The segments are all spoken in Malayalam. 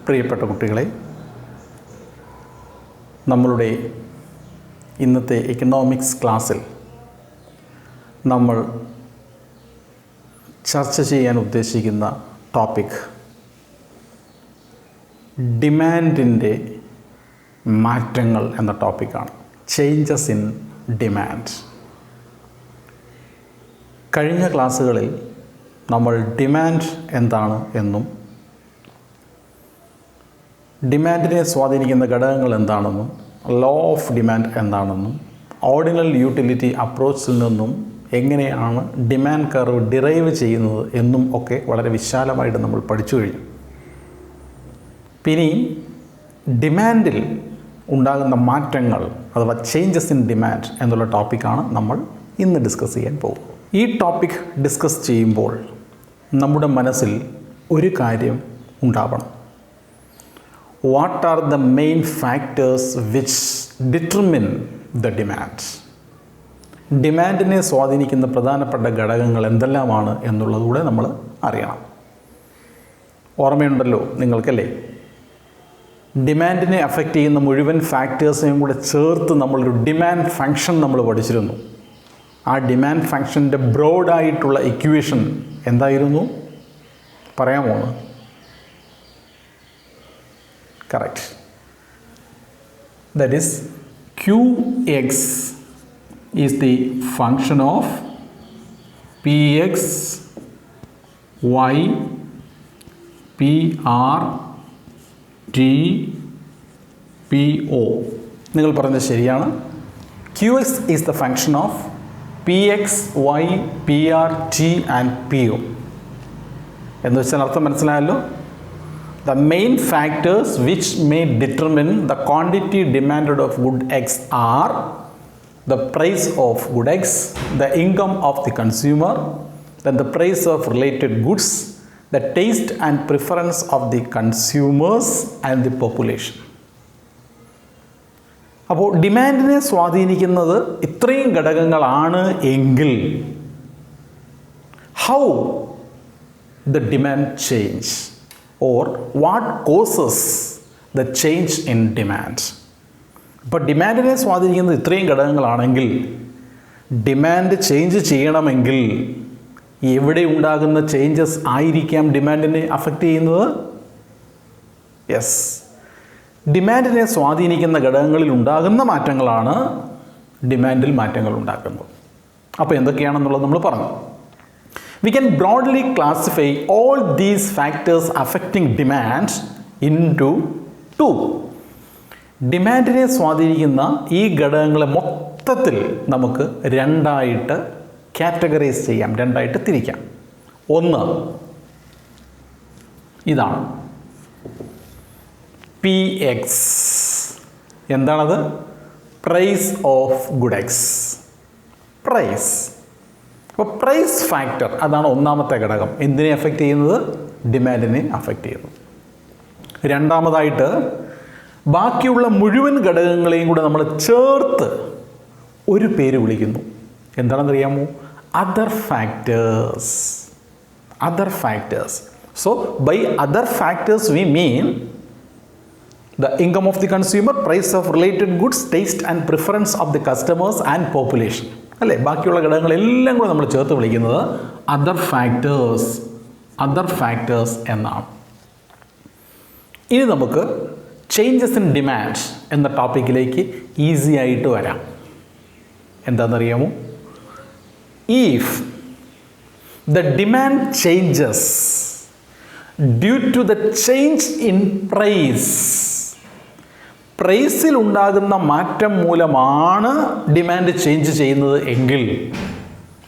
പ്രിയപ്പെട്ട കുട്ടികളെ, നമ്മളുടെ ഇന്നത്തെ എക്കണോമിക്സ് ക്ലാസ്സിൽ നമ്മൾ ചർച്ച ചെയ്യാൻ ഉദ്ദേശിക്കുന്ന ടോപ്പിക് ഡിമാൻഡിൻ്റെ മാറ്റങ്ങൾ എന്ന ടോപ്പിക്കാണ്. Changes in demand. കഴിഞ്ഞ ക്ലാസ്സുകളിൽ നമ്മൾ ഡിമാൻഡ് എന്താണ് എന്നും ഡിമാൻഡിനെ സ്വാധീനിക്കുന്ന ഘടകങ്ങൾ എന്താണെന്നും ലോ ഓഫ് ഡിമാൻഡ് എന്താണെന്നും ഓർഡിനൽ യൂട്ടിലിറ്റി അപ്രോച്ചിൽ നിന്നും എങ്ങനെയാണ് ഡിമാൻഡ് കർവ് ഡിറൈവ് ചെയ്യുന്നത് എന്നും ഒക്കെ വളരെ വിശാലമായിട്ട് നമ്മൾ പഠിച്ചു കഴിഞ്ഞു. പിന്നെ ഡിമാൻഡിൽ ഉണ്ടാകുന്ന മാറ്റങ്ങൾ അഥവാ ചേഞ്ചസ് ഇൻ ഡിമാൻഡ് എന്നുള്ള ടോപ്പിക്കാണ് നമ്മൾ ഇന്ന് ഡിസ്കസ് ചെയ്യാൻ പോകുന്നത്. ഈ ടോപ്പിക് ഡിസ്കസ് ചെയ്യുമ്പോൾ നമ്മുടെ മനസ്സിൽ ഒരു കാര്യം ഉണ്ടാവണം. What are the main factors which determine the demand? ഡിമാൻഡിനെ സ്വാധീനിക്കുന്ന പ്രധാനപ്പെട്ട ഘടകങ്ങൾ എന്തെല്ലാമാണ് എന്നുള്ളതുകൂടെ നമ്മൾ അറിയണം. ഓർമ്മയുണ്ടല്ലോ നിങ്ങൾക്കല്ലേ? ഡിമാൻഡിനെ അഫക്റ്റ് ചെയ്യുന്ന മുഴുവൻ ഫാക്ടേഴ്സിനെയും കൂടെ ചേർത്ത് നമ്മളൊരു ഡിമാൻഡ് ഫംഗ്ഷൻ നമ്മൾ പഠിച്ചിരുന്നു. ആ ഡിമാൻഡ് ഫംഗ്ഷൻ്റെ ബ്രോഡായിട്ടുള്ള ഇക്വേഷൻ എന്തായിരുന്നു? പറയാമോ? Correct. That is QX is the function of PX, Y, PR, T, PO. നിങ്ങൾ പറഞ്ഞത് ശരിയാണ്. QX is the function of PX, Y, PR, T and PO. എന്ന് വെച്ചാൽ അർത്ഥം മനസ്സിലായല്ലോ. The main factors which may determine the quantity demanded of good X are the price of good X, the income of the consumer, then the price of related goods, the taste and preference of the consumers and the population. അപ്പോൾ ഡിമാൻഡിനെ സ്വാധീനിക്കുന്നത് ഇത്രയും ഘടകങ്ങളാണ് എങ്കിൽ how the demand change or what causes the change in demand? ഇപ്പോൾ ഡിമാൻഡിനെ സ്വാധീനിക്കുന്നത് ഇത്രയും ഘടകങ്ങളാണെങ്കിൽ ഡിമാൻഡ് ചേഞ്ച് ചെയ്യണമെങ്കിൽ എവിടെ ഉണ്ടാകുന്ന ചേഞ്ചസ് ആയിരിക്കാം ഡിമാൻഡിനെ അഫക്റ്റ് ചെയ്യുന്നത്? യെസ്, ഡിമാൻഡിനെ സ്വാധീനിക്കുന്ന ഘടകങ്ങളിൽ ഉണ്ടാകുന്ന മാറ്റങ്ങളാണ് ഡിമാൻഡിൽ മാറ്റങ്ങൾ ഉണ്ടാക്കുന്നത്. അപ്പോൾ എന്തൊക്കെയാണെന്നുള്ളത് നമ്മൾ പറഞ്ഞു. We can broadly classify all these factors affecting demand into two. ഡിമാൻഡിനെ സ്വാധീനിക്കുന്ന ഈ ഘടകങ്ങളെ മൊത്തത്തിൽ നമുക്ക് രണ്ടായിട്ട് കാറ്റഗറൈസ് ചെയ്യാം, രണ്ടായിട്ട് തിരിക്കാം. ഒന്ന് ഇതാണ് PX. എന്താണത്? Price of good X. Price. അപ്പോൾ പ്രൈസ് ഫാക്ടർ അതാണ് ഒന്നാമത്തെ ഘടകം. എന്തിനെ അഫക്റ്റ് ചെയ്യുന്നത്? ഡിമാൻഡിനെ അഫക്റ്റ് ചെയ്യുന്നു. രണ്ടാമതായിട്ട് ബാക്കിയുള്ള മുഴുവൻ ഘടകങ്ങളെയും കൂടെ നമ്മൾ ചേർത്ത് ഒരു പേര് വിളിക്കുന്നു. എന്താണെന്നറിയാമോ? Other factors. Other factors. So by other factors we mean the income of the consumer, price of related goods, taste and preference of the customers and population. അല്ലേ? ബാക്കിയുള്ള ഘടകങ്ങളെല്ലാം കൂടെ നമ്മൾ ചേർത്ത് വിളിക്കുന്നത് അതർ ഫാക്ടേഴ്സ്. അതർ ഫാക്ടേഴ്സ് എന്നാണ്. ഇനി നമുക്ക് ചേഞ്ചസ് ഇൻ ഡിമാൻഡ് എന്ന ടോപ്പിക്കിലേക്ക് ഈസി ആയിട്ട് വരാം. എന്താണെന്നറിയാമോ? if the demand changes due to the change in price, പ്രൈസിൽ ഉണ്ടാകുന്ന മാറ്റം മൂലമാണ് ഡിമാൻഡ് ചേഞ്ച് ചെയ്യുന്നത് എങ്കിൽ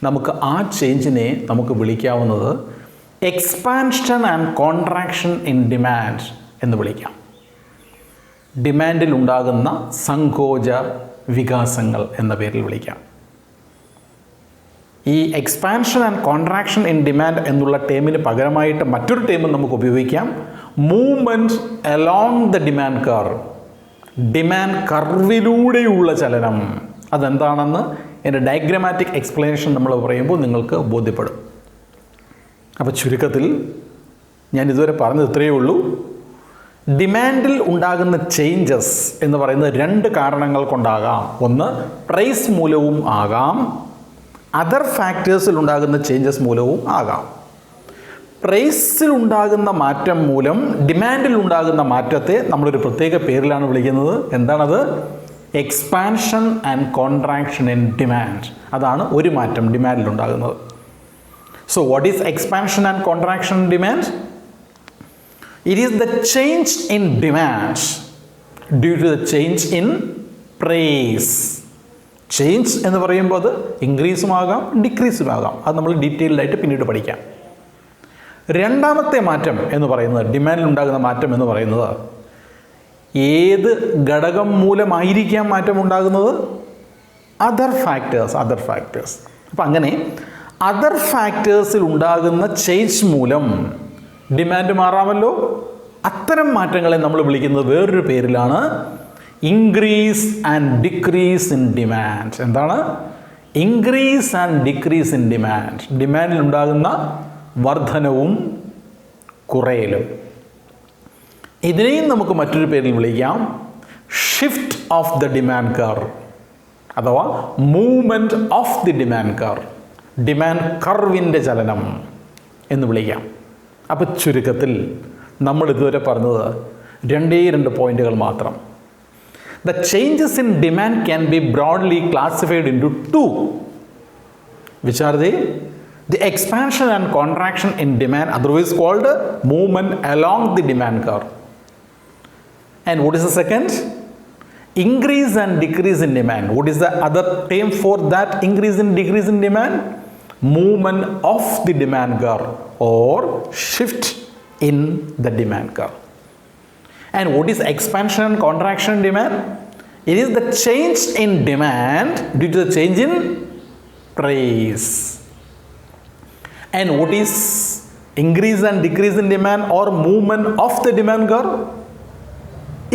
നമുക്ക് ആ ചേഞ്ചിനെ നമുക്ക് വിളിക്കാവുന്നത് expansion and contraction in demand എന്ന് വിളിക്കാം. ഡിമാൻഡിൽ ഉണ്ടാകുന്ന സങ്കോച വികാസങ്ങൾ എന്ന പേരിൽ വിളിക്കാം. ഈ expansion and contraction in demand എന്നുള്ള ടേമിന് പകരമായിട്ട് മറ്റൊരു ടേം നമുക്ക് ഉപയോഗിക്കാം. Movement along the demand curve. Demand കർവിലൂടെയുള്ള ചലനം. അതെന്താണെന്ന് എൻ്റെ ഡയഗ്രമാറ്റിക് എക്സ്പ്ലനേഷൻ നമ്മൾ പറയുമ്പോൾ നിങ്ങൾക്ക് ബോധ്യപ്പെടും. അപ്പോൾ ചുരുക്കത്തിൽ ഞാൻ ഇതുവരെ പറഞ്ഞത് ഇത്രയേ ഉള്ളൂ. ഡിമാൻഡിൽ ഉണ്ടാകുന്ന ചേഞ്ചസ് എന്ന് പറയുന്നത് രണ്ട് കാരണങ്ങൾ കൊണ്ടാകാം. ഒന്ന് പ്രൈസ് മൂലവും ആകാം, അതർ ഫാക്ടേഴ്സിൽ ഉണ്ടാകുന്ന ചേഞ്ചസ് മൂലവും ആകാം. പ്രൈസിൽ ഉണ്ടാകുന്ന മാറ്റം മൂലം ഡിമാൻഡിൽ ഉണ്ടാകുന്ന മാറ്റത്തെ നമ്മളൊരു പ്രത്യേക പേരിലാണ് വിളിക്കുന്നത്. എന്താണത്? Expansion and contraction in demand. അതാണ് ഒരു മാറ്റം ഡിമാൻഡിൽ ഉണ്ടാകുന്നത്. So what is expansion and contraction in demand? It is the change in demand due to the change in praise. Change എന്ന് പറയുമ്പോൾ അത് ഇൻക്രീസും ആകാം ഡിക്രീസും ആകാം. അത് നമ്മൾ ഡീറ്റെയിൽഡ് ആയിട്ട് പിന്നീട് പഠിക്കാം. രണ്ടാമത്തെ മാറ്റം എന്ന് പറയുന്നത്, ഡിമാൻഡിൽ ഉണ്ടാകുന്ന മാറ്റം എന്ന് പറയുന്നത്, ഏത് ഘടകം മൂലമായിരിക്കാം മാറ്റം ഉണ്ടാകുന്നത്? Other factors. അപ്പം അങ്ങനെ അതർ ഫാക്ടേഴ്സിൽ ഉണ്ടാകുന്ന ചേഞ്ച് മൂലം ഡിമാൻഡ് മാറാമല്ലോ. അത്തരം മാറ്റങ്ങളെ നമ്മൾ വിളിക്കുന്നത് വേറൊരു പേരിലാണ് increase and decrease in demand. എന്താണ്? Increase and decrease in demand. ഡിമാൻഡിൽ ഉണ്ടാകുന്ന വർധനവും കുറയലും. ഇതിനെയും നമുക്ക് മറ്റൊരു പേരിൽ വിളിക്കാം shift of the demand curve അഥവാ movement of the demand curve. Demand കർവിൻ്റെ ചലനം എന്ന് വിളിക്കാം. അപ്പോൾ ചുരുക്കത്തിൽ നമ്മൾ ഇതുവരെ പറഞ്ഞത് രണ്ട് പോയിന്റുകൾ മാത്രം. The changes in demand can be broadly classified into two, which are the expansion and contraction in demand, otherwise called movement along the demand curve. And what is the second? Increase and decrease in demand. What is the other term for that increase and decrease in demand? Movement of the demand curve or shift in the demand curve. And what is expansion and contraction in demand? It is the change in demand due to the change in price. And what is increase and decrease in demand or movement of the demand curve?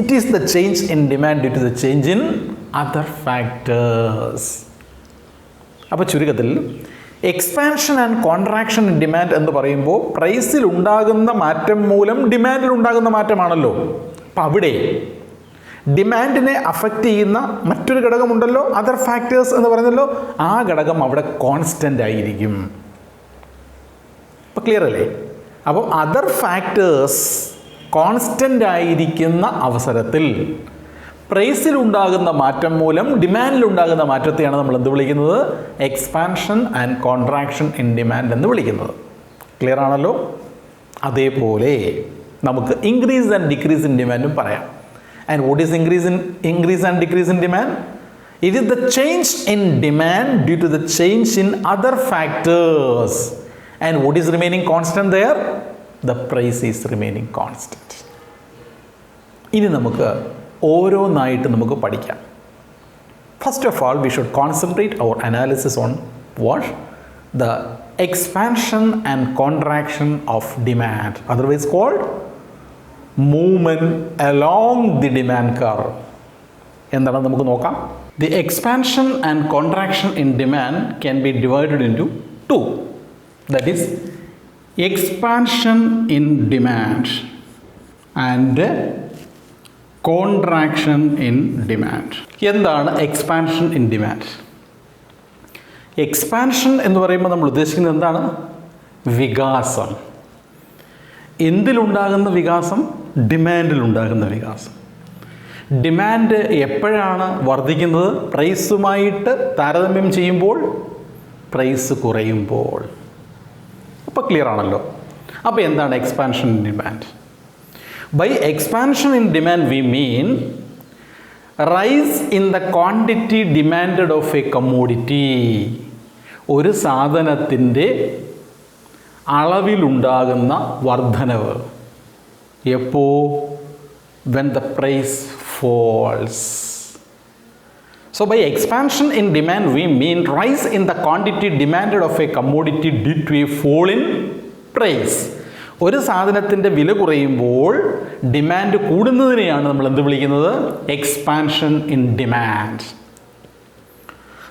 It is the change in demand due to the change in other factors. അപ്പോൾ ചുരുക്കത്തിൽ expansion and contraction in demand എന്ന് പറയുമ്പോൾ പ്രൈസിൽ ഉണ്ടാകുന്ന മാറ്റം മൂലം ഡിമാൻഡിൽ ഉണ്ടാകുന്ന മാറ്റമാണല്ലോ. അപ്പം അവിടെ ഡിമാൻഡിനെ അഫക്റ്റ് ചെയ്യുന്ന മറ്റൊരു ഘടകമുണ്ടല്ലോ, അതർ ഫാക്ടേഴ്സ് എന്ന് പറയുന്നല്ലോ. ആ ഘടകം അവിടെ കോൺസ്റ്റൻ്റ് ആയിരിക്കും. അപ്പോൾ ക്ലിയർ അല്ലേ? അപ്പോൾ അതർ ഫാക്ടേഴ്സ് കോൺസ്റ്റൻ്റ് ആയിരിക്കുന്ന അവസരത്തിൽ പ്രൈസിലുണ്ടാകുന്ന മാറ്റം മൂലം ഡിമാൻഡിലുണ്ടാകുന്ന മാറ്റത്തെയാണ് നമ്മൾ എന്ത് വിളിക്കുന്നത്? Expansion and contraction in demand എന്ന് വിളിക്കുന്നത്. ക്ലിയർ ആണല്ലോ? അതേപോലെ നമുക്ക് ഇൻക്രീസ് ആൻഡ് ഡിക്രീസ് ഇൻ ഡിമാൻഡും പറയാം. And what is increase and decrease in demand? It is the change in demand due to the change in other factors. And what is remaining constant there? The price is remaining constant. ഇനി നമുക്ക് ഓരോന്നായിട്ട് നമുക്ക് പഠിക്കാം. First of all we should concentrate our analysis on what? The expansion and contraction of demand, otherwise called movement along the demand curve. എന്താണെന്ന് നമുക്ക് നോക്കാം. The expansion and contraction in demand can be divided into two. That is expansion in demand and contraction in demand. എന്താണ് എക്സ്പാൻഷൻ ഇൻ ഡിമാൻഡ്? എക്സ്പാൻഷൻ എന്ന് പറയുമ്പോൾ നമ്മൾ ഉദ്ദേശിക്കുന്നത് എന്താണ്? വികാസം. എന്തിലുണ്ടാകുന്ന വികാസം? ഡിമാൻഡിലുണ്ടാകുന്ന വികാസം. ഡിമാൻഡ് എപ്പോഴാണ് വർദ്ധിക്കുന്നത്? പ്രൈസുമായിട്ട് താരതമ്യം ചെയ്യുമ്പോൾ, പ്രൈസ് കുറയുമ്പോൾ. അപ്പോൾ ക്ലിയർ ആണല്ലോ. അപ്പോൾ എന്താണ് expansion in demand? By expansion in demand we mean rise in the quantity demanded of a commodity. ഒരു സാധനത്തിൻ്റെ അളവിലുണ്ടാകുന്ന വർധനവ്. എപ്പോ? when the price falls. So by expansion in demand we mean rise in the quantity demanded of a commodity due to a fall in price. ഒരു സാധനത്തിൻ്റെ വില കുറയുമ്പോൾ ഡിമാൻഡ് കൂടുന്നതിനെയാണ് നമ്മൾ എന്ത് വിളിക്കുന്നത്? Expansion in demand.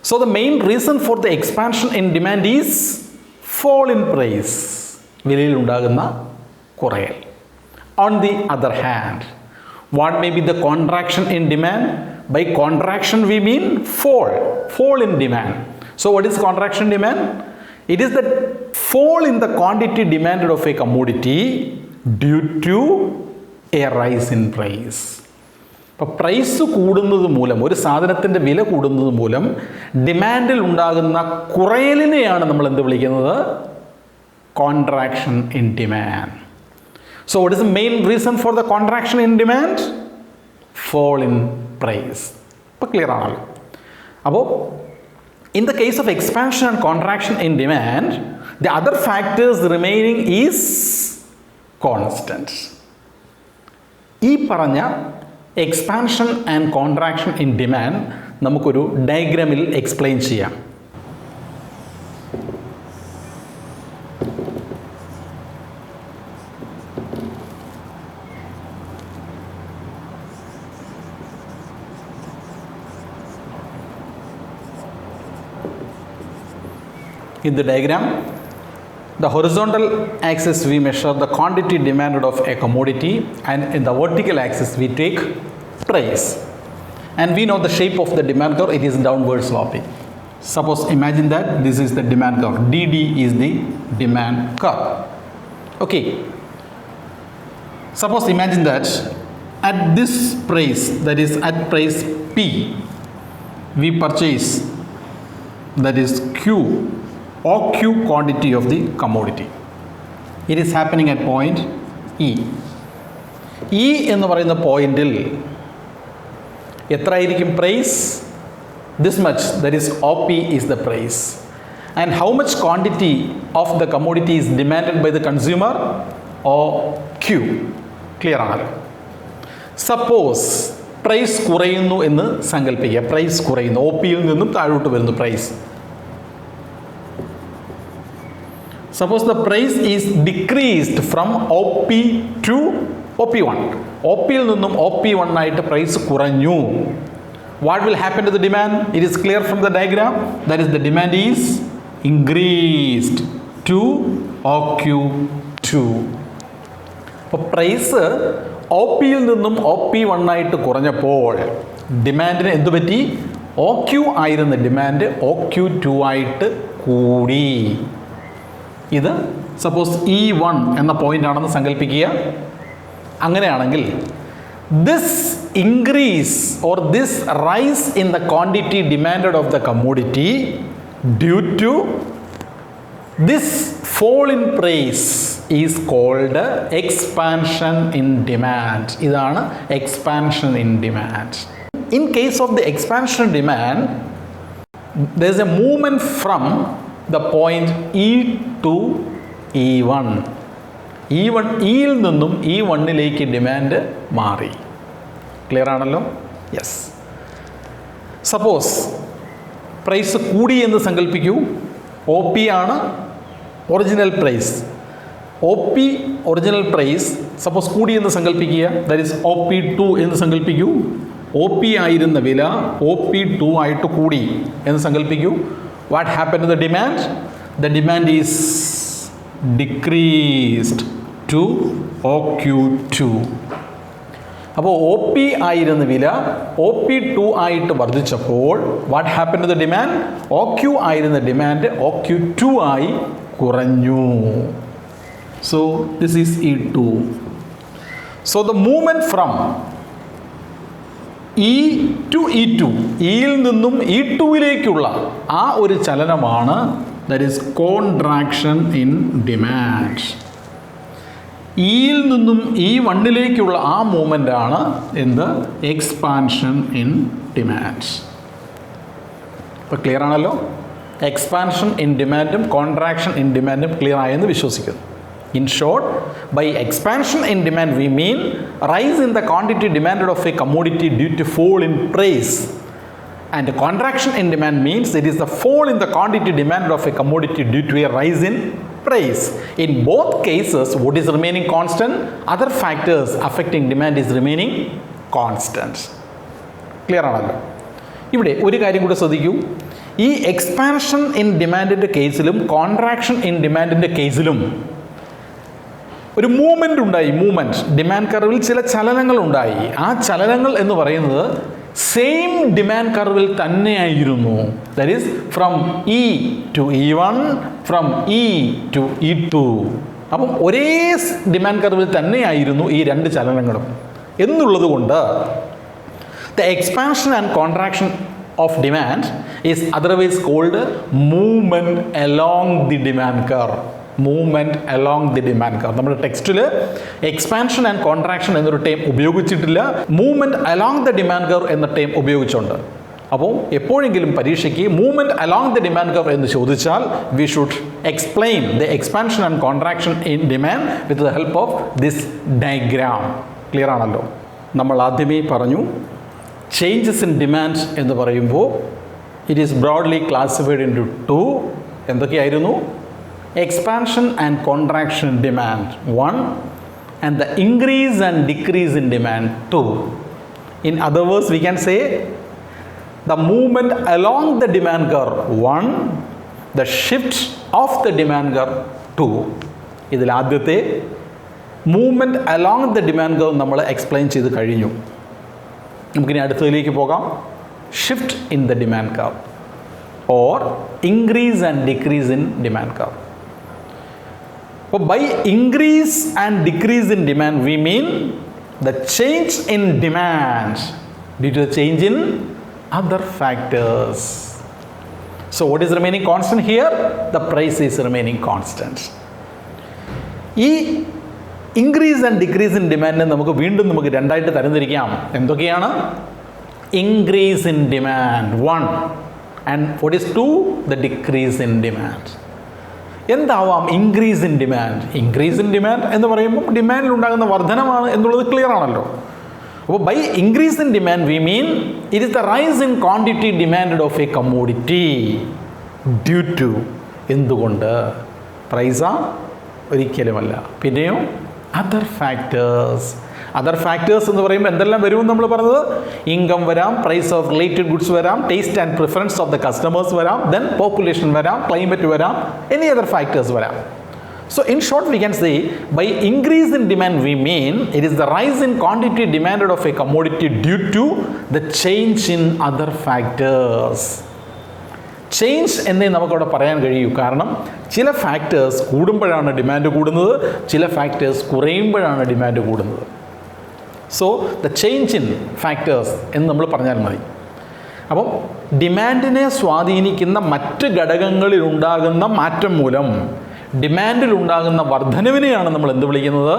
So the main reason for the expansion in demand is fall in price, വിലയിലുണ്ടാകുന്ന കുറയൽ. On the other hand, what may be the contraction in demand? By contraction we mean fall in demand. So what is contraction demand? It is the fall in the quantity demanded of a commodity due to a rise in price. അപ്പോൾ പ്രൈസ് കൂടുന്നത് മൂലം, ഒരു സാധനത്തിൻ്റെ വില കൂടുന്നത് മൂലം ഡിമാൻഡിൽ ഉണ്ടാകുന്ന കുറയലിനെയാണ് നമ്മൾ എന്ത് വിളിക്കുന്നത്? Contraction in demand. So what is the main reason for the contraction in demand? Fall in price. ഇപ്പോൾ ക്ലിയർ ആണല്ലോ. അപ്പോൾ in the case of expansion and contraction in demand, the other factors remaining is constant. ഈ പറഞ്ഞ expansion and contraction in demand നമുക്കൊരു ഡയഗ്രാമിൽ എക്സ്പ്ലെയിൻ ചെയ്യാം. In the diagram, the horizontal axis we measure the quantity demanded of a commodity, and in the vertical axis we take price. And we know the shape of the demand curve, it is downward sloping. Suppose imagine that this is the demand curve, DD is the demand curve. Okay. Suppose imagine that at this price, that is at price P, we purchase, that is Q, or Q quantity of the commodity. It is happening at point E. E എന്ന് പറയുന്ന പോയിന്റിൽ എത്ര ആയിരിക്കും price? This much, that is OP is the price. And how much quantity of the commodity is demanded by the consumer? OQ. Clear ആണല്ലോ. സപ്പോസ് പ്രൈസ് കുറയുന്നു എന്ന് സങ്കല്പിക്കുക. പ്രൈസ് കുറയുന്നു, OPയിൽ നിന്നും താഴോട്ട് വരുന്നു price. Suppose the price is decreased from OP to OP1. OPയിൽ നിന്നും OP1 ആയിട്ട് പ്രൈസ് കുറഞ്ഞു. What will happen to the demand? It is clear from the diagram. That is, the demand is increased to OQ2. അപ്പോൾ പ്രൈസ് OPയിൽ നിന്നും OP1 ആയിട്ട് കുറഞ്ഞപ്പോൾ ഡിമാൻഡിന് എന്തു പറ്റി? OQ ആയിരുന്ന ഡിമാൻഡ് OQ2 ആയിട്ട് കൂടി. ഇത് സപ്പോസ് E1 എന്ന പോയിന്റ് ആണെന്ന് സങ്കല്പിക്കുക. അങ്ങനെയാണെങ്കിൽ this increase or this rise in the quantity demanded of the commodity due to this fall in price is called expansion in demand. ഇതാണ് expansion in demand. In case of the expansion demand, there is a movement from the point E to E1. ഇയിൽ നിന്നും E1ലേക്ക് ഡിമാൻഡ് മാറി. ക്ലിയർ ആണല്ലോ? യെസ്. സപ്പോസ് പ്രൈസ് കൂടി എന്ന് സങ്കല്പിക്കൂ. OP ആണ് original price. OP original price suppose കൂടി എന്ന് സങ്കല്പിക്കുക. ദാറ്റ് ഈസ് OP2 എന്ന് സങ്കല്പിക്കൂ. OP ആയിരുന്ന വില OP2 ആയിട്ട് കൂടി എന്ന് സങ്കല്പിക്കൂ. What happened to the demand? The demand is decreased to OQ2. അപ്പോൾ OP ആയിരുന്ന വില OP2 ആയിട്ട് വർദ്ധിച്ചപ്പോൾ what happened to the demand? OQ ആയിരുന്ന ഡിമാൻഡ് OQ2 ആയി കുറഞ്ഞു. So this is E2. So the movement from E to E2, ഇയിൽ നിന്നും E2യിലേക്കുള്ള ആ ഒരു ചലനമാണ് that is contraction in demand. ഇയിൽ നിന്നും E1ലേക്കുള്ള ആ മൂവ്മെൻ്റ് ആണ് എന്ത്? Expansion in demand. ഇപ്പോൾ ക്ലിയർ ആണല്ലോ? എക്സ്പാൻഷൻ ഇൻ ഡിമാൻഡും കോൺട്രാക്ഷൻ ഇൻ ഡിമാൻഡും ക്ലിയർ ആയെന്ന് വിശ്വസിക്കുന്നു. In short, by expansion in demand we mean rise in the quantity demanded of a commodity due to fall in price, and contraction in demand means it is the fall in the quantity demanded of a commodity due to a rise in price. In both cases, what is remaining constant? Other factors affecting demand is remaining constant. Clear ആണല്ലോ? ഇവിടെ ഒരു കാര്യം കൂടെ ശ്രദ്ധിക്കൂ. ഈ എക്സ്പാൻഷൻ ഇൻ ഡിമാൻഡിൻ്റെ കേസിലും കോൺട്രാക്ഷൻ ഇൻ ഡിമാൻഡിൻ്റെ കേസിലും ഒരു മൂവ്മെൻ്റ് ഉണ്ടായി. മൂവ്മെൻറ്റ്, ഡിമാൻഡ് കർവിൽ ചില ചലനങ്ങൾ ഉണ്ടായി. ആ ചലനങ്ങൾ എന്ന് പറയുന്നത് സെയിം ഡിമാൻഡ് കർവിൽ തന്നെയായിരുന്നു. That is from E two E1, from E two E2. അപ്പം ഒരേ ഡിമാൻഡ് കർവിൽ തന്നെയായിരുന്നു ഈ രണ്ട് ചലനങ്ങളും എന്നുള്ളത് കൊണ്ട് the expansion and contraction of demand is otherwise called movement along the demand curve. Movement along the demand curve. നമ്മുടെ ടെക്സ്റ്റിൽ എക്സ്പാൻഷൻ ആൻഡ് കോൺട്രാക്ഷൻ എന്നൊരു ടേം ഉപയോഗിച്ചിട്ടില്ല, movement along the demand curve എന്ന ടേം ഉപയോഗിച്ചുണ്ട്. അപ്പോൾ എപ്പോഴെങ്കിലും പരീക്ഷയ്ക്ക് movement along the demand curve എന്ന് ചോദിച്ചാൽ we should explain the expansion and contraction in demand with the help of this diagram. Clear ആണല്ലോ? നമ്മൾ ആദ്യമേ പറഞ്ഞു ചേഞ്ചസ് ഇൻ ഡിമാൻഡ് എന്ന് പറയുമ്പോൾ it is broadly classified into 2. എന്തൊക്കെയായിരുന്നു? Expansion and contraction in demand 1 and the increase and decrease in demand 2. In other words we can say the movement along the demand curve 1, the shift of the demand curve 2. ഇതിൽ ആദ്യത്തെ movement along the demand curve നമ്മൾ എക്സ്പ്ലെയിൻ ചെയ്ത് കഴിഞ്ഞു. നമുക്കിനി അടുത്തതിലേക്ക് പോകാം. Shift in the demand curve or increase and decrease in demand curve. അപ്പോൾ by increase and decrease in demand we mean the change in demand due to the change in other factors. So what is remaining constant here? The price is remaining constant. ഈ ഇൻക്രീസ് ആൻഡ് ഡിക്രീസ് ഇൻ ഡിമാൻഡിനെ നമുക്ക് രണ്ടായിട്ട് തരംതിരിക്കാം. എന്തൊക്കെയാണ്? Increase in demand 1 and what is 2? The decrease in demand. എന്താവാം increase in demand? Increase in demand എന്ന് പറയുമ്പോൾ ഡിമാൻഡിൽ ഉണ്ടാകുന്ന വർധനമാണ് എന്നുള്ളത് ക്ലിയർ ആണല്ലോ. അപ്പോൾ by increase in demand we mean it is the rise in quantity demanded of a commodity due to. എന്തുകൊണ്ട്? പ്രൈസാ? ഒരിക്കലുമല്ല. പിന്നെയോ അതർ ഫാക്ടേഴ്സ്. അതർ ഫാക്ടേഴ്സ് എന്ന് പറയുമ്പോൾ എന്തെല്ലാം വരുമെന്ന് നമ്മൾ പറഞ്ഞത്? ഇൻകം വരാം, പ്രൈസ് ഓഫ് റിലേറ്റഡ് ഗുഡ്സ് വരാം, taste and preference of the customers വരാം, ദെൻ പോപ്പുലേഷൻ വരാം, ക്ലൈമറ്റ് വരാം, എനി അതർ ഫാക്ടേഴ്സ് വരാം. So in short we can say by increase in demand we mean it is the rise in quantity demanded of a commodity due to the change in other factors. Change എന്നേ നമുക്കവിടെ പറയാൻ കഴിയൂ. കാരണം ചില ഫാക്ടേഴ്സ് കൂടുമ്പോഴാണ് ഡിമാൻഡ് കൂടുന്നത്, ചില ഫാക്ടേഴ്സ് കുറയുമ്പോഴാണ് ഡിമാൻഡ് കൂടുന്നത്. So the change in factors എന്ന് നമ്മൾ പറഞ്ഞാൽ മതി. അപ്പം ഡിമാൻഡിനെ സ്വാധീനിക്കുന്ന മറ്റ് ഘടകങ്ങളിൽ ഉണ്ടാകുന്ന മാറ്റം മൂലം ഡിമാൻഡിൽ ഉണ്ടാകുന്ന വർധനവിനെയാണ് നമ്മൾ എന്ത് വിളിക്കുന്നത്?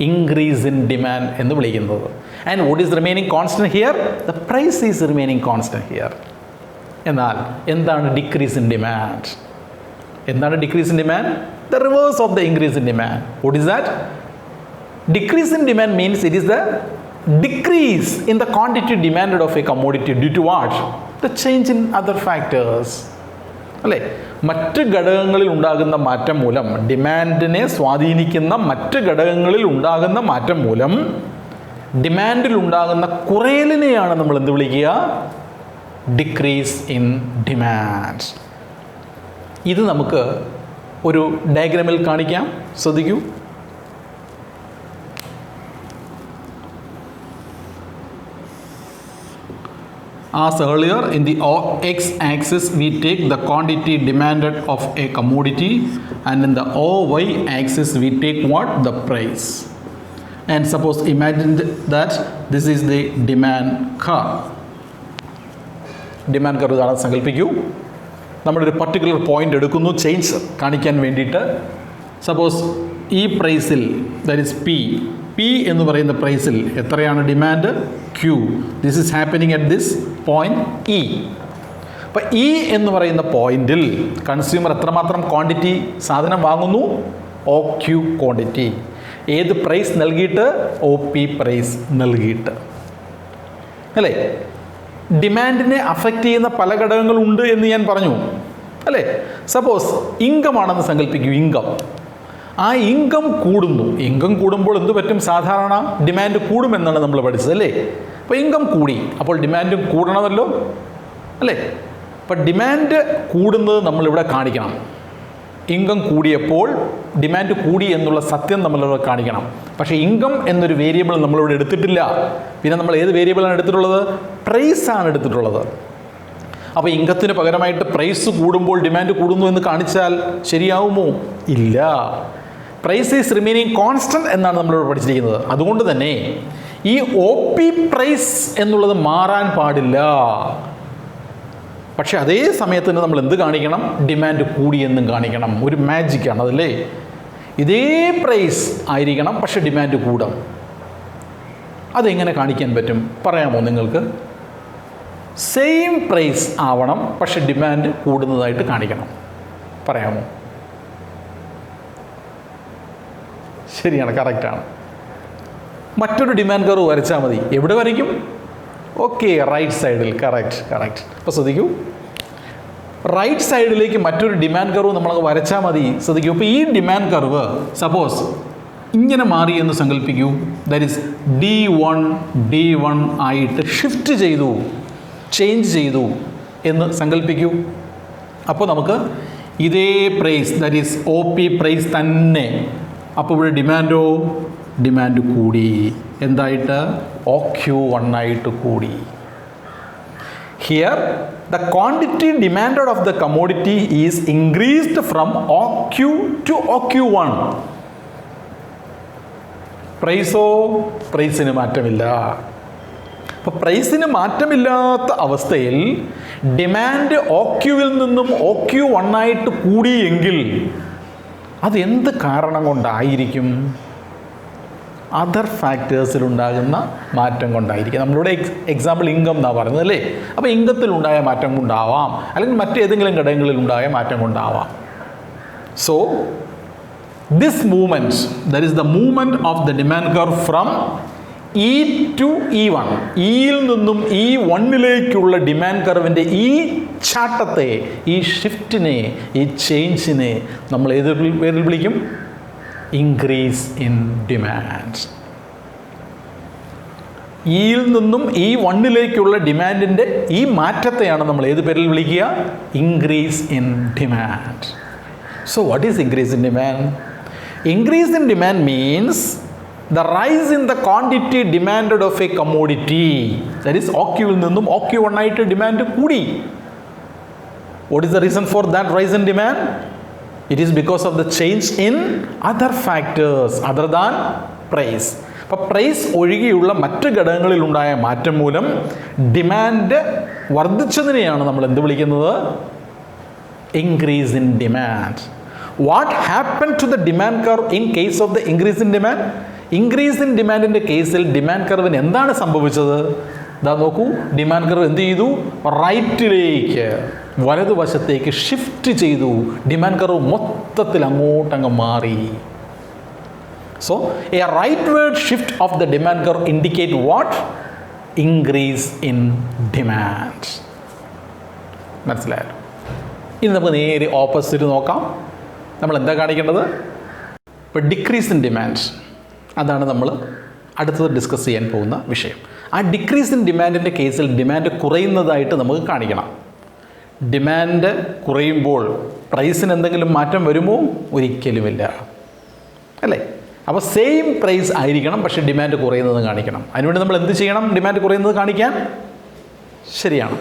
ഇൻക്രീസ് ഇൻ ഡിമാൻഡ് എന്ന് വിളിക്കുന്നത്. And what is remaining constant here? The price is remaining constant here. എന്നാൽ എന്താണ് ഡിക്രീസ് ഇൻ ഡിമാൻഡ്? എന്താണ് decrease in demand? The reverse of the increase in demand. What is that? Decrease in demand means it is the decrease in the quantity demanded of a commodity due to what? The change in other factors. അല്ലേ? മറ്റ് ഘടകങ്ങളിൽ ഉണ്ടാകുന്ന മാറ്റം മൂലം, ഡിമാൻഡിനെ സ്വാധീനിക്കുന്ന മറ്റ് ഘടകങ്ങളിൽ ഉണ്ടാകുന്ന മാറ്റം മൂലം ഡിമാൻഡിൽ ഉണ്ടാകുന്ന കുറയലിനെയാണ് നമ്മൾ എന്ത് വിളിക്കുക? Decrease in demand. ഇത് നമുക്ക് ഒരു ഡയഗ്രാമിൽ കാണിക്കാം. ശ്രദ്ധിക്കൂ. As earlier, in the x-axis we take the quantity demanded of a commodity, and in the y-axis we take what? The price. And suppose imagine that this is the demand curve. Demand curve ആണ് സങ്കല്പിക്കൂ. നമ്മളൊരു പർട്ടിക്കുലർ പോയിന്റ് എടുക്കുന്നു ചേഞ്ച് കാണിക്കാൻ വേണ്ടിയിട്ട്. സപ്പോസ് ഈ പ്രൈസിൽ, ദാറ്റ് ഈസ് പി എന്ന് പറയുന്ന പ്രൈസിൽ എത്രയാണ് demand? Q. This is happening at this point E. അപ്പോൾ ഇ എന്ന് പറയുന്ന പോയിന്റിൽ കൺസ്യൂമർ എത്രമാത്രം ക്വാണ്ടിറ്റി സാധനം വാങ്ങുന്നു? O Q quantity. ഏത് പ്രൈസ് നൽകിയിട്ട്? ഒ പി പ്രൈസ് നൽകിയിട്ട്. അല്ലേ? ഡിമാൻഡിനെ അഫക്റ്റ് ചെയ്യുന്ന പല ഘടകങ്ങളുണ്ട് എന്ന് ഞാൻ പറഞ്ഞു അല്ലേ? സപ്പോസ് ഇൻകം ആണെന്ന് സങ്കല്പിക്കൂ. ഇൻകം, ആ ഇൻകം കൂടുന്നു. ഇൻകം കൂടുമ്പോൾ എന്ത് പറ്റും? സാധാരണ ഡിമാൻഡ് കൂടുമെന്നാണ് നമ്മൾ പഠിച്ചത് അല്ലേ? അപ്പോൾ ഇൻകം കൂടി, അപ്പോൾ ഡിമാൻഡും കൂടണമല്ലോ അല്ലേ? അപ്പം ഡിമാൻഡ് കൂടുന്നത് നമ്മളിവിടെ കാണിക്കണം. ഇൻകം കൂടിയപ്പോൾ ഡിമാൻഡ് കൂടി എന്നുള്ള സത്യം നമ്മളിവിടെ കാണിക്കണം. പക്ഷേ ഇൻകം എന്നൊരു വേരിയബിൾ നമ്മളിവിടെ എടുത്തിട്ടില്ല. പിന്നെ നമ്മൾ ഏത് വേരിയബിളാണ് എടുത്തിട്ടുള്ളത്? പ്രൈസാണ് എടുത്തിട്ടുള്ളത്. അപ്പോൾ ഇൻകത്തിന് പകരമായിട്ട് പ്രൈസ് കൂടുമ്പോൾ ഡിമാൻഡ് കൂടുന്നു എന്ന് കാണിച്ചാൽ ശരിയാവുമോ? ഇല്ല. പ്രൈസ് ഈസ് റിമൈനിങ് കോൺസ്റ്റന്റ് എന്നാണ് നമ്മളിവിടെ പഠിച്ചിരിക്കുന്നത്. അതുകൊണ്ട് തന്നെ ഈ OP പ്രൈസ് എന്നുള്ളത് മാറാൻ പാടില്ല. പക്ഷെ അതേ സമയത്ത് തന്നെ നമ്മൾ എന്ത് കാണിക്കണം? ഡിമാൻഡ് കൂടിയെന്നും കാണിക്കണം. ഒരു മാജിക്കാണ് അതല്ലേ? ഇതേ പ്രൈസ് ആയിരിക്കണം, പക്ഷെ ഡിമാൻഡ് കൂടാം. അതെങ്ങനെ കാണിക്കാൻ പറ്റും പറയാമോ നിങ്ങൾക്ക്? സെയിം പ്രൈസ് ആവണം, പക്ഷെ ഡിമാൻഡ് കൂടുന്നതായിട്ട് കാണിക്കണം. പറയാമോ? ശരിയാണ്, കറക്റ്റാണ്. മറ്റൊരു ഡിമാൻഡ് കർവ് വരച്ചാൽ മതി. എവിടെ വരയ്ക്കും? ഓക്കെ, റൈറ്റ് സൈഡിൽ. കറക്റ്റ്. അപ്പോൾ ശ്രദ്ധിക്കൂ, റൈറ്റ് സൈഡിലേക്ക് മറ്റൊരു ഡിമാൻഡ് കർവ് നമ്മൾ വരച്ചാൽ മതി. ശ്രദ്ധിക്കൂ, അപ്പോൾ ഈ ഡിമാൻഡ് കർവ് സപ്പോസ് ഇങ്ങനെ മാറി എന്ന് സങ്കല്പിക്കൂ. ദാറ്റ് ഈസ് D1 ആയിട്ട് ഷിഫ്റ്റ് ചെയ്തു, ചേഞ്ച് ചെയ്തു എന്ന് സങ്കല്പിക്കൂ. അപ്പോൾ നമുക്ക് ഇതേ price, that is OP price തന്നെ. അപ്പോൾ ഇവിടെ ഡിമാൻഡ് കൂടി. എന്തായിട്ട്? OQ1 ആയിട്ട് കൂടി. Here the quantity demanded of the commodity is increased from OQ to OQ1. പ്രൈസിന് മാറ്റമില്ല. അപ്പോൾ പ്രൈസിന് മാറ്റമില്ലാത്ത അവസ്ഥയിൽ ഡിമാൻഡ് OQവിൽ നിന്നും OQ1 ആയിട്ട് കൂടിയെങ്കിൽ അതെന്ത് കാരണം കൊണ്ടായിരിക്കും? അതർ ഫാക്ടേഴ്സിലുണ്ടാകുന്ന മാറ്റം കൊണ്ടായിരിക്കും. നമ്മളിവിടെ എക്സാമ്പിൾ ഇൻകം എന്നാണ് പറയുന്നത് അല്ലേ? അപ്പോൾ ഇൻകത്തിലുണ്ടായ മാറ്റം കൊണ്ടാവാം, അല്ലെങ്കിൽ മറ്റേതെങ്കിലും ഘടകങ്ങളിലുണ്ടായ മാറ്റം കൊണ്ടാവാം. So this movement, that is the movement of the demand curve from E to E1, ഇയിൽ നിന്നും E1ലേക്കുള്ള ഡിമാൻഡ് കർവിൻ്റെ ഈ ചാട്ടത്തെ, ഈ ഷിഫ്റ്റിനെ, ഈ ചേഞ്ചിനെ നമ്മൾ ഏത് പേരിൽ വിളിക്കും? Increase in demand. ഇയിൽ നിന്നും E1ലേക്കുള്ള ഡിമാൻഡിൻ്റെ ഈ മാറ്റത്തെയാണ് നമ്മൾ ഏത് പേരിൽ വിളിക്കുക? Increase in demand. So what is increase in demand? Increase in demand means the rise in the quantity demanded of a commodity. That is OQവിൽ നിന്നും OQ1 ആയിട്ട് ഡിമാൻഡ് കൂടി. What is the reason for that rise in demand? It is because of the change in other factors other than price. അപ്പോൾ പ്രൈസ് ഒഴികെയുള്ള മറ്റ് ഘടകങ്ങളിലുണ്ടായ മാറ്റം മൂലം ഡിമാൻഡ് വർദ്ധിച്ചതിനെയാണ് നമ്മൾ എന്ത് വിളിക്കുന്നത്? Increase in demand. What happened to the demand curve in case of the increase in demand? Increase in ഡിമാൻഡിൻ്റെ കേസിൽ ഡിമാൻഡ് കർവിന് എന്താണ് സംഭവിച്ചത്? ഇതാ നോക്കൂ, ഡിമാൻഡ് കർവ് എന്ത് ചെയ്തു? റൈറ്റിലേക്ക്, വലതുവശത്തേക്ക് ഷിഫ്റ്റ് ചെയ്തു. ഡിമാൻഡ് കർവ് മൊത്തത്തിൽ അങ്ങോട്ടങ്ങ് മാറി. So a rightward shift of the demand curve indicate what? Increase in demand. മനസ്സിലായോ? ഇനി നമുക്ക് നേരെ ഓപ്പോസിറ്റ് നോക്കാം. നമ്മൾ എന്താ കാണിക്കേണ്ടത്? ഇപ്പോൾ ഡിക്രീസ് ഇൻ ഡിമാൻഡ്, അതാണ് നമ്മൾ അടുത്തത് ഡിസ്കസ് ചെയ്യാൻ പോകുന്ന വിഷയം. ആ ഡിക്രീസ് ഇൻ ഡിമാൻഡിൻ്റെ കേസിൽ ഡിമാൻഡ് കുറയുന്നതായിട്ട് നമുക്ക് കാണിക്കണം. ഡിമാൻഡ് കുറയുമ്പോൾ പ്രൈസിന് എന്തെങ്കിലും മാറ്റം വരുമോ? ഒരിക്കലുമില്ല, അല്ലേ? അപ്പോൾ സെയിം പ്രൈസ് ആയിരിക്കണം, പക്ഷേ ഡിമാൻഡ് കുറയുന്നത് കാണിക്കണം. അതിനുവേണ്ടി നമ്മൾ എന്ത് ചെയ്യണം? ഡിമാൻഡ് കുറയുന്നത് കാണിക്കാൻ. ശരിയാണ്,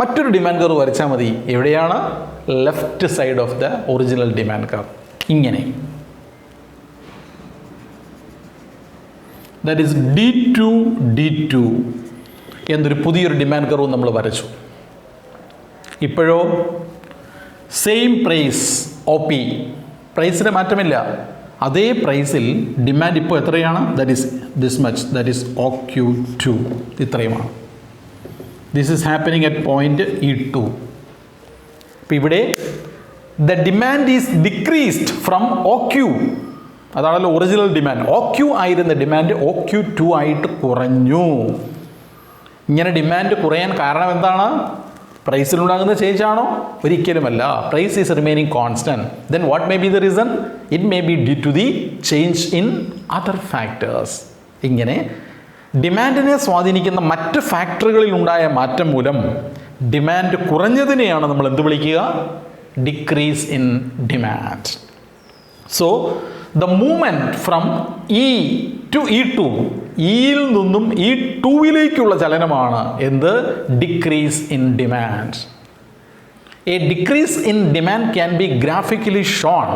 മറ്റൊരു ഡിമാൻഡ് കർവ് വരച്ചാൽ മതി. എവിടെയാണ്? Left side of the original demand curve. ഇങ്ങനെ, ദാറ്റ് ഈസ് D2 എന്നൊരു പുതിയൊരു ഡിമാൻഡ് കർവ് നമ്മൾ വരച്ചു. ഇപ്പോഴോ സെയിം പ്രൈസ് OP, പ്രൈസിന് മാറ്റമില്ല. അതേ പ്രൈസിൽ ഡിമാൻഡ് ഇപ്പോൾ എത്രയാണ്? That is this much, that is OQ2, ഇത്രയുമാണ്. This is happening at point E2. അപ്പോൾ ഇവിടെ the demand is decreased from OQ. അതാണല്ലോ ഒറിജിനൽ ഡിമാൻഡ്. OQ ആയിരുന്ന ഡിമാൻഡ് OQ2 ആയിട്ട് കുറഞ്ഞു. ഇങ്ങനെ ഡിമാൻഡ് കുറയാൻ കാരണം എന്താണ്? പ്രൈസിലുണ്ടാകുന്ന ചേഞ്ച് ആണോ? ഒരിക്കലുമല്ല. Price is remaining constant. Then what may be the reason? It may be due to the change in other factors. ഇങ്ങനെ ഡിമാൻഡിനെ സ്വാധീനിക്കുന്ന മറ്റ് ഫാക്ടറുകളിൽ ഉണ്ടായ മാറ്റം മൂലം ഡിമാൻഡ് കുറഞ്ഞതിനെയാണ് നമ്മൾ എന്ത് വിളിക്കുക? decrease in demand. So the movement from E to E2, ഇയിൽ നിന്നും E2-ലേക്കുള്ള ചലനമാണ് എന്ത്? Decrease in demand. A decrease in demand can be graphically shown.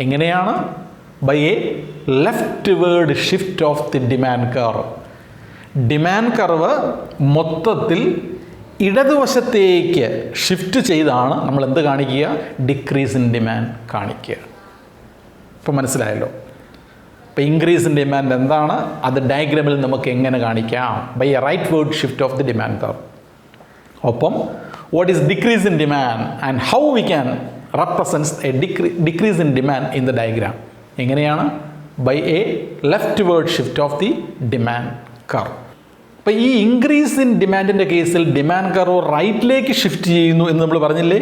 എങ്ങനെയാണ്? By a leftward shift of the demand curve. Demand curve മൊത്തത്തിൽ ഇടതുവശത്തേക്ക് ഷിഫ്റ്റ് ചെയ്താണ് നമ്മൾ എന്ത് കാണിക്കുക? ഡിക്രീസ് ഇൻ ഡിമാൻഡ് കാണിക്കുക. ഇപ്പോൾ മനസ്സിലായല്ലോ. ഇപ്പോൾ ഇൻക്രീസ് ഇൻ ഡിമാൻഡ് എന്താണ്? അത് ഡയഗ്രാമിൽ നമുക്ക് എങ്ങനെ കാണിക്കാം? By a rightward shift of the demand curve. ഒപ്പം what is decrease in demand and how we can represents a decrease in demand in the diagram. എങ്ങനെയാണ്? By a leftward shift of the demand curve. അപ്പോൾ ഈ ഇൻക്രീസ് ഇൻ ഡിമാൻഡിൻ്റെ കേസിൽ ഡിമാൻഡ് കർവ് റൈറ്റിലേക്ക് ഷിഫ്റ്റ് ചെയ്യുന്നു എന്ന് നമ്മൾ പറഞ്ഞില്ലേ?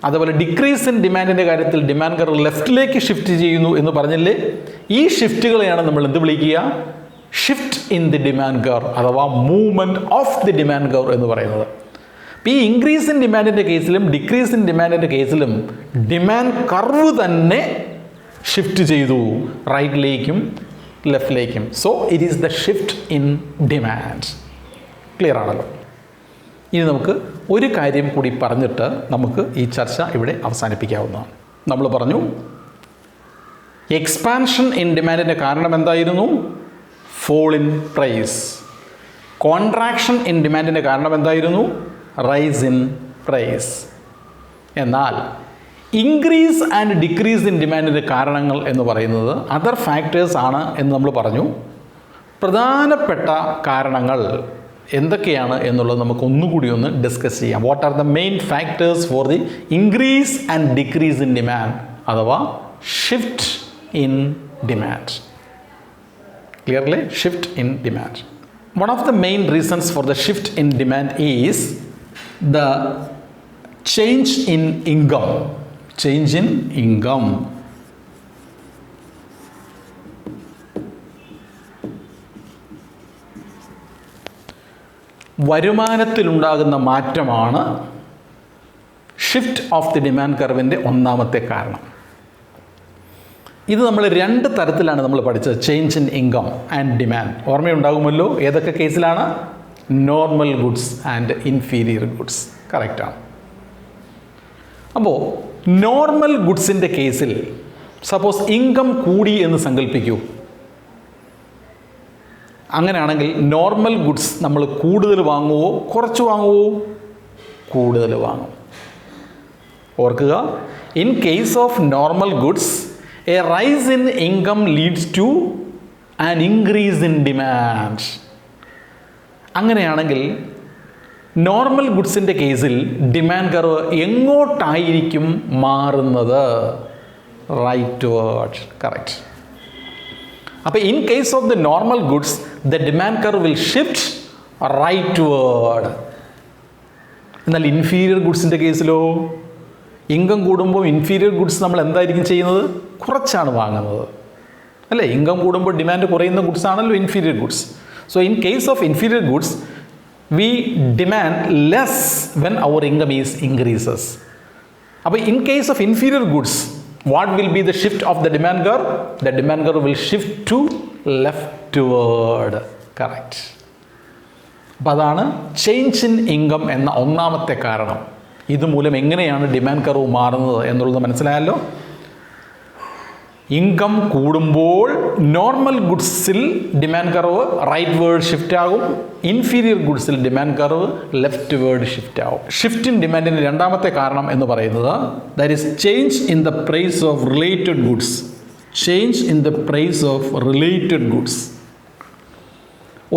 അതുപോലെ ഡിക്രീസ് ഇൻ ഡിമാൻഡിൻ്റെ കാര്യത്തിൽ ഡിമാൻഡ് കർവ് ലെഫ്റ്റിലേക്ക് ഷിഫ്റ്റ് ചെയ്യുന്നു എന്ന് പറഞ്ഞില്ലേ? ഈ ഷിഫ്റ്റുകളെയാണ് നമ്മൾ എന്ത് വിളിക്കുക? Shift in the demand curve അഥവാ movement of the demand curve എന്ന് പറയുന്നത്. അപ്പോൾ ഈ ഇൻക്രീസ് ഇൻ ഡിമാൻഡിൻ്റെ കേസിലും ഡിക്രീസ് ഇൻ ഡിമാൻഡിൻ്റെ കേസിലും ഡിമാൻഡ് കർവ് തന്നെ ഷിഫ്റ്റ് ചെയ്തു റൈറ്റിലേക്കും ലെഫ്റ്റിലേക്കും. So it is the shift in demand. Clear ആണല്ലോ. ഇനി നമുക്ക് ഒരു കാര്യം കൂടി പറഞ്ഞിട്ട് നമുക്ക് ഈ ചർച്ച ഇവിടെ അവസാനിപ്പിക്കാവുന്നതാണ്. നമ്മൾ പറഞ്ഞു എക്സ്പാൻഷൻ ഇൻ ഡിമാൻഡിൻ്റെ കാരണം എന്തായിരുന്നു? Fall in price. Contraction in ഡിമാൻഡിൻ്റെ കാരണം എന്തായിരുന്നു? Rise in price. എന്നാൽ ഇൻക്രീസ് ആൻഡ് ഡിക്രീസ് ഇൻ ഡിമാൻഡിൻ്റെ കാരണങ്ങൾ എന്ന് പറയുന്നത് അതർ ഫാക്ടേഴ്സ് ആണ് എന്ന് നമ്മൾ പറഞ്ഞു. പ്രധാനപ്പെട്ട കാരണങ്ങൾ എന്തൊക്കെയാണ് എന്നുള്ളത് നമുക്ക് ഒന്നുകൂടി ഒന്ന് ഡിസ്കസ് ചെയ്യാം. What are the main factors for the increase and decrease in demand അഥവാ shift in demand. Clearly? Shift in demand. One of the main reasons for the shift in demand is the change in income. Change in income. വരുമാനത്തിലുണ്ടാകുന്ന മാറ്റമാണ് ഷിഫ്റ്റ് ഓഫ് ദി ഡിമാൻഡ് കർവിൻ്റെ ഒന്നാമത്തെ കാരണം. ഇത് നമ്മൾ രണ്ട് തരത്തിലാണ് നമ്മൾ പഠിച്ചത്. Change in income and demand ഓർമ്മയുണ്ടാകുമല്ലോ. ഏതൊക്കെ കേസിലാണ്? Normal goods and inferior goods. കറക്റ്റാണ്. അപ്പോൾ നോർമൽ ഗുഡ്സിൻ്റെ കേസിൽ സപ്പോസ് ഇൻകം കൂടി എന്ന് സങ്കല്പിക്കൂ. അങ്ങനെയാണെങ്കിൽ നോർമൽ ഗുഡ്സ് നമ്മൾ കൂടുതൽ വാങ്ങുമോ കുറച്ച് വാങ്ങുമോ? കൂടുതൽ വാങ്ങും. ഓർക്കുക, in case of normal goods a rise in income leads to an increase in demand. അങ്ങനെയാണെങ്കിൽ നോർമൽ ഗുഡ്സിൻ്റെ കേസിൽ ഡിമാൻഡ് കർവ് എങ്ങോട്ടായിരിക്കും മാറുന്നത്? Rightward. കറക്റ്റ്. അപ്പോൾ in case of the normal goods the demand curve will shift rightward. എന്നാൽ ഇൻഫീരിയർ ഗുഡ്സിൻ്റെ കേസിലോ? ഇൻകം കൂടുമ്പോൾ ഇൻഫീരിയർ ഗുഡ്സ് നമ്മൾ എന്തായിരിക്കും ചെയ്യുന്നത്? കുറച്ചാണ് വാങ്ങുന്നത് അല്ലേ? ഇൻകം കൂടുമ്പോൾ ഡിമാൻഡ് കുറയുന്ന ഗുഡ്സ് ആണല്ലോ inferior goods. So in case of inferior goods we demand less when our income is increases. അപ്പോൾ in case of inferior goods what will be the shift of the demand curve? The demand curve will shift to leftward. Correct. അപ്പോൾ അതാണ് ചേഞ്ച് ഇൻ ഇൻകം എന്ന ഒന്നാമത്തെ കാരണം. ഇതുമൂലം എങ്ങനെയാണ് ഡിമാൻഡ് കർവ് മാറുന്നത് എന്നുള്ളത് മനസ്സിലായല്ലോ. ഇൻകം കൂടുമ്പോൾ നോർമൽ ഗുഡ്സിൽ demand curve rightward shift ആകും. ഇൻഫീരിയർ ഗുഡ്സിൽ demand curve leftward shift ആകും. ഷിഫ്റ്റ് ഇൻ ഡിമാൻഡിൻ്റെ രണ്ടാമത്തെ കാരണം എന്ന് പറയുന്നത് that is change in the price of related goods. Change in the price of related goods.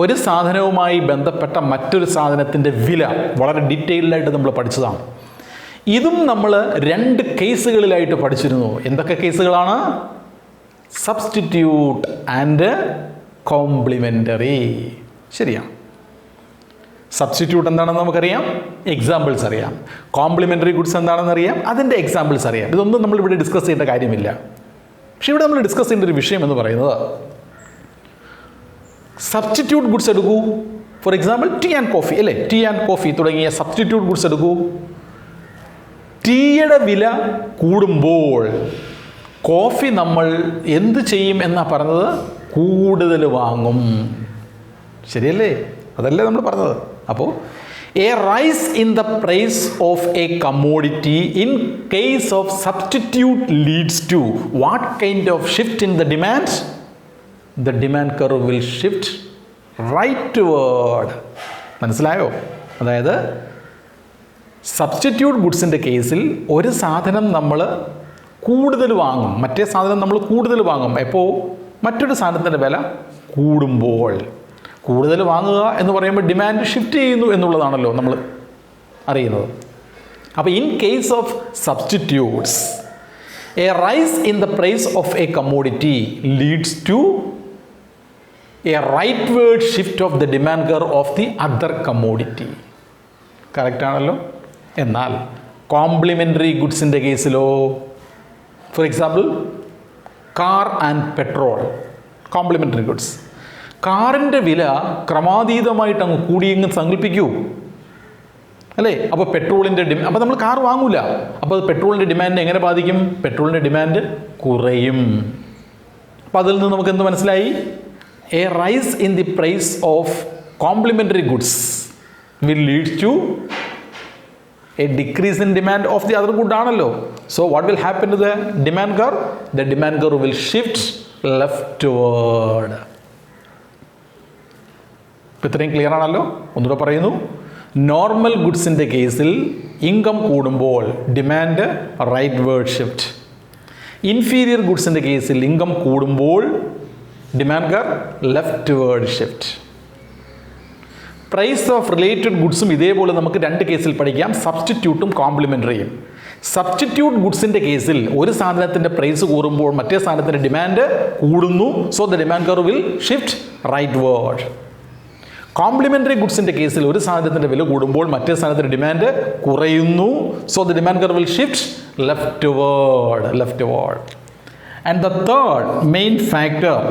ഒരു സാധനവുമായി ബന്ധപ്പെട്ട മറ്റൊരു സാധനത്തിൻ്റെ വില വളരെ ഡീറ്റെയിൽഡായിട്ട് നമ്മൾ പഠിച്ചതാണ്. ഇതും നമ്മൾ രണ്ട് കേസുകളിലായിട്ട് പഠിച്ചിരുന്നു. എന്തൊക്കെ കേസുകളാണ്? Substitute and complimentary. ശരിയാണ്. സബ്സ്റ്റിറ്റ്യൂട്ട് എന്താണെന്ന് നമുക്കറിയാം, എക്സാമ്പിൾസ് അറിയാം. കോംപ്ലിമെൻ്ററി ഗുഡ്സ് എന്താണെന്ന് അറിയാം, അതിൻ്റെ എക്സാമ്പിൾസ് അറിയാം. ഇതൊന്നും നമ്മളിവിടെ ഡിസ്കസ് ചെയ്യേണ്ട കാര്യമില്ല. പക്ഷേ ഇവിടെ നമ്മൾ ഡിസ്കസ് ചെയ്യേണ്ട ഒരു വിഷയം എന്ന് പറയുന്നത് സബ്സ്റ്റിറ്റ്യൂട്ട് ഗുഡ്സ് എടുക്കൂ. For example tea and coffee അല്ലേ? ടീ ആൻഡ് കോഫി തുടങ്ങിയ സബ്സ്റ്റിറ്റ്യൂട്ട് ഗുഡ്സ് എടുക്കൂ. ടീയുടെ വില കൂടുമ്പോൾ കോഫി നമ്മൾ എന്ത് ചെയ്യും എന്നാണ് പറഞ്ഞത്? കൂടുതൽ വാങ്ങും. ശരിയല്ലേ? അതല്ലേ നമ്മൾ പറഞ്ഞത്. അപ്പോൾ a rise in the price of a commodity in case of substitute leads to what kind of shift in the demand? The demand curve will shift rightward. മനസ്സിലായോ? അതായത് സബ്സ്റ്റിറ്റ്യൂട്ട് ഗുഡ്സിൻ്റെ കേസിൽ ഒരു സാധനം നമ്മൾ കൂടുതൽ വാങ്ങും, മറ്റേ സാധനം നമ്മൾ കൂടുതൽ വാങ്ങും. എപ്പോൾ? മറ്റൊരു സാധനത്തിൻ്റെ വില കൂടുമ്പോൾ. കൂടുതൽ വാങ്ങുക എന്ന് പറയുമ്പോൾ ഡിമാൻഡ് ഷിഫ്റ്റ് ചെയ്യുന്നു എന്നുള്ളതാണല്ലോ നമ്മൾ അറിയുന്നത്. അപ്പോൾ in case of substitutes a rise in the price of a commodity leads to a rightward shift of the demand curve of the other commodity. കറക്റ്റാണല്ലോ? എന്നാൽ കോംപ്ലിമെൻ്ററി ഗുഡ്സിൻ്റെ കേസിലോ, for example car and petrol, complementary goods. കാറിൻ്റെ വില ക്രമാതീതമായിട്ട് അങ്ങ് കൂടിയെന്ന് സങ്കല്പിക്കൂ, അല്ലേ? അപ്പോൾ പെട്രോളിൻ്റെ അപ്പോൾ നമ്മൾ കാർ വാങ്ങൂല. അപ്പോൾ പെട്രോളിൻ്റെ ഡിമാൻഡ് എങ്ങനെ ബാധിക്കും? പെട്രോളിൻ്റെ ഡിമാൻഡ് കുറയും. അപ്പോൾ അതിൽ നിന്ന് നമുക്ക് എന്ത് മനസ്സിലായി? A rise in the price of complementary goods will lead to a decrease in demand of the other good ആണല്ലോ. So what will happen to the demand curve? The demand curve will shift leftward. ഇപ്പോൾ ഇത്രയും ക്ലിയർ ആണല്ലോ? ഒന്നുകൂടെ പറയുന്നു. നോർമൽ ഗുഡ്സിൻ്റെ കേസിൽ ഇൻകം കൂടുമ്പോൾ ഡിമാൻഡ് റൈറ്റ്വേർഡ് ഷിഫ്റ്റ്. ഇൻഫീരിയർ ഗുഡ്സിൻ്റെ കേസിൽ ഇൻകം കൂടുമ്പോൾ demand curve leftward shift. Price of related ഗുഡ്സും ഇതേപോലെ നമുക്ക് രണ്ട് കേസിൽ പഠിക്കാം, സബ്സ്റ്റിറ്റ്യൂട്ടും കോംപ്ലിമെൻ്ററിയും. സബ്സ്റ്റിറ്റ്യൂട്ട് ഗുഡ്സിൻ്റെ കേസിൽ ഒരു സാധനത്തിൻ്റെ പ്രൈസ് കൂടുമ്പോൾ മറ്റേ സാധനത്തിൻ്റെ ഡിമാൻഡ് കൂടുന്നു. So the demand curve will shift rightward. Complementary ഗുഡ്സിൻ്റെ കേസിൽ ഒരു സാധനത്തിൻ്റെ വില കൂടുമ്പോൾ മറ്റേ സാധനത്തിൻ്റെ ഡിമാൻഡ് കുറയുന്നു. So the demand curve will shift leftward. And the third main factor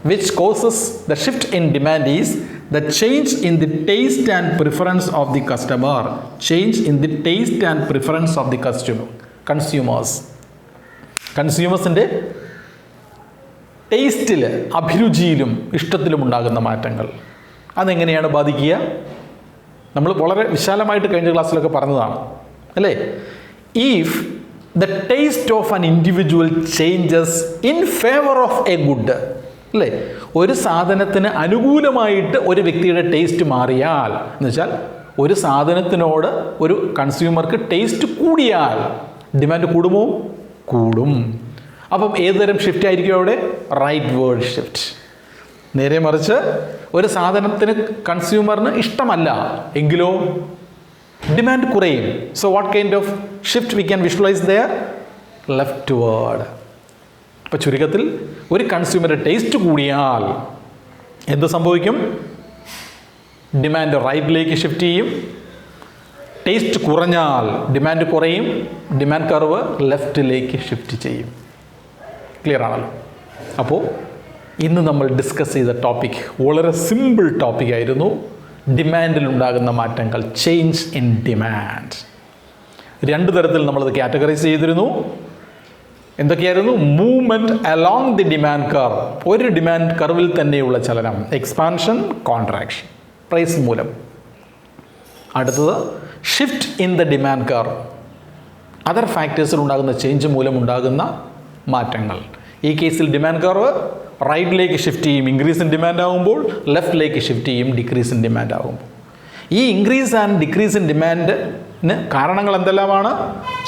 which causes the shift in demand is the change in the taste and preference of the customer. Change in the taste and preference of the consumers. കൺസ്യൂമേഴ്സിൻ്റെ ടേസ്റ്റിൽ, അഭിരുചിയിലും ഇഷ്ടത്തിലും ഉണ്ടാകുന്ന മാറ്റങ്ങൾ അതെങ്ങനെയാണ് ബാധിക്കുക? നമ്മൾ വളരെ വിശാലമായിട്ട് കഴിഞ്ഞ ക്ലാസ്സിലൊക്കെ പറഞ്ഞതാണ്, അല്ലേ? If the taste of an individual changes in favour of A good, അല്ലേ? ഒരു സാധനത്തിന് അനുകൂലമായിട്ട് ഒരു വ്യക്തിയുടെ ടേസ്റ്റ് മാറിയാൽ, എന്ന് വെച്ചാൽ ഒരു സാധനത്തിനോട് ഒരു കൺസ്യൂമർക്ക് ടേസ്റ്റ് കൂടിയാൽ ഡിമാൻഡ് കൂടുമോ? കൂടും. അപ്പം ഏതുതരം ഷിഫ്റ്റ് ആയിരിക്കും അവിടെ? Rightward shift. നേരെ മറിച്ച് ഒരു സാധനത്തിന് കൺസ്യൂമറിന് ഇഷ്ടമല്ല എങ്കിലോ ഡിമാൻഡ് കുറയും. So what kind of shift we can visualise there? Leftward. ഇപ്പോൾ ചുരുക്കത്തിൽ ഒരു കൺസ്യൂമറുടെ ടേസ്റ്റ് കൂടിയാൽ എന്ത് സംഭവിക്കും? ഡിമാൻഡ് റൈറ്റിലേക്ക് ഷിഫ്റ്റ് ചെയ്യും. ടേസ്റ്റ് കുറഞ്ഞാൽ ഡിമാൻഡ് കുറയും. ഡിമാൻഡ് കർവ് ലെഫ്റ്റിലേക്ക് ഷിഫ്റ്റ് ചെയ്യും. ക്ലിയർ ആണല്ലോ? അപ്പോൾ ഇന്ന് നമ്മൾ ഡിസ്കസ് ചെയ്ത ടോപ്പിക് വളരെ സിമ്പിൾ ടോപ്പിക്കായിരുന്നു. ഡിമാൻഡിലുണ്ടാകുന്ന മാറ്റങ്ങൾ, ചേഞ്ച് ഇൻ ഡിമാൻഡ്. രണ്ട് തരത്തിൽ നമ്മളത് കാറ്റഗറൈസ് ചെയ്തിരുന്നു. എന്തൊക്കെയായിരുന്നു? Movement along the demand curve, ഒരു ഡിമാൻഡ് കർവിൽ തന്നെയുള്ള ചലനം, എക്സ്പാൻഷൻ, കോൺട്രാക്ഷൻ, പ്രൈസ് മൂലം. അടുത്തത് shift in the demand curve, other ഫാക്ടേഴ്സിൽ ഉണ്ടാകുന്ന ചേഞ്ച് മൂലം ഉണ്ടാകുന്ന മാറ്റങ്ങൾ. ഈ കേസിൽ ഡിമാൻഡ് കർവ് റൈറ്റിലേക്ക് ഷിഫ്റ്റ് ചെയ്യും ഇൻക്രീസ് ഇൻ ഡിമാൻഡ് ആകുമ്പോൾ, ലെഫ്റ്റിലേക്ക് ഷിഫ്റ്റ് ചെയ്യും ഡിക്രീസ് ഇൻ ഡിമാൻഡ് ആകുമ്പോൾ. ഈ ഇൻക്രീസ് ആൻഡ് ഡിക്രീസ് ഇൻ ഡിമാൻഡിന് കാരണങ്ങൾ എന്തെല്ലാമാണ്?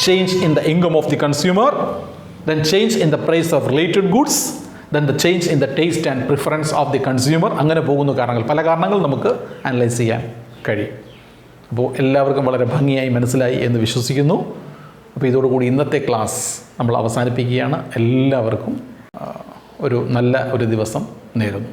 Change in the income of the consumer, then change in the price of related goods, then the change in the taste and preference of the consumer. അങ്ങനെ പോകുന്ന കാരണങ്ങൾ, പല കാരണങ്ങൾ നമുക്ക് അനലൈസ് ചെയ്യാൻ കഴിയും. അപ്പോൾ എല്ലാവർക്കും വളരെ ഭംഗിയായി മനസ്സിലായി എന്ന് വിശ്വസിക്കുന്നു. അപ്പോൾ ഇതോടുകൂടി ഇന്നത്തെ ക്ലാസ് നമ്മൾ അവസാനിപ്പിക്കുകയാണ്. എല്ലാവർക്കും ഒരു നല്ല ഒരു ദിവസം നേരുന്നു.